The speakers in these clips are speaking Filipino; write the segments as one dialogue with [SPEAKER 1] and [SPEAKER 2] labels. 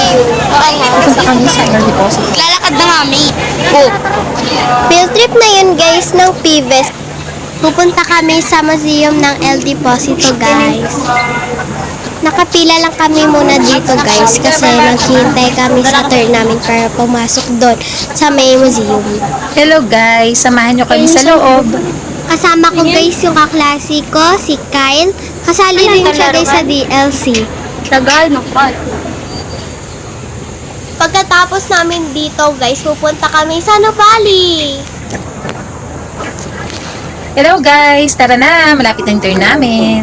[SPEAKER 1] museum. Oo nga.
[SPEAKER 2] Punta kami sa air deposit.
[SPEAKER 1] Lalakad na kami. Oh. Field trip na yun guys ng PVES. Pupunta kami sa museum ng El Deposito guys. Nakapila lang kami muna dito guys kasi naghihintay kami sa turn namin para pumasok doon sa may museum.
[SPEAKER 2] Hello guys, samahan nyo kami sa loob.
[SPEAKER 1] Kasama ko guys yung kaklase ko, si Kyle. Kasali rin siya guys sa DLC.
[SPEAKER 2] Tagal, nakpal.
[SPEAKER 1] Pagkatapos namin dito guys, pupunta kami sa Nuvali.
[SPEAKER 2] Hello guys, tara na, malapit na yung turn namin.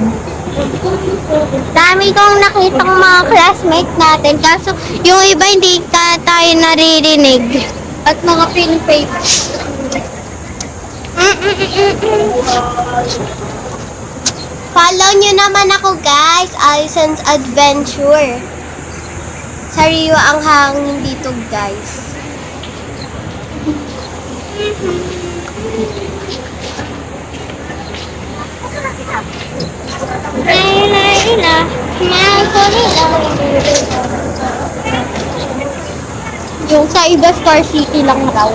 [SPEAKER 1] Dami kong nakitang mga classmate natin. Kaso yung iba hindi tayo naririnig. At mga pinpape. Follow nyo naman ako guys. Allison's Adventure. Sariwa ang hangin dito guys. Yung sa iba Star City lang raw.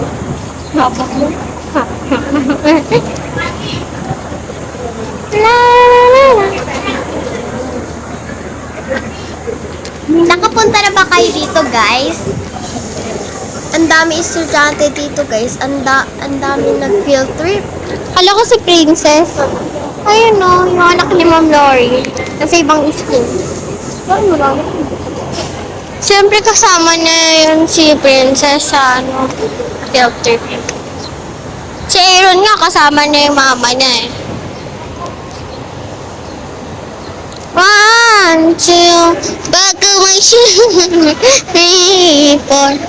[SPEAKER 1] Nakapunta na ba kayo dito guys? Ang dami estudyante dito guys. Ang dami nag-field trip. Kala ko si Princess. Ayun no, yung anak ni Ma'am Lori. Nasa ibang school. Ano lang? Siyempre kasama niya yun si Princess sa field trip. Si Aaron nga kasama niya yung mama niya eh. 1, 2, bago may 3, 4.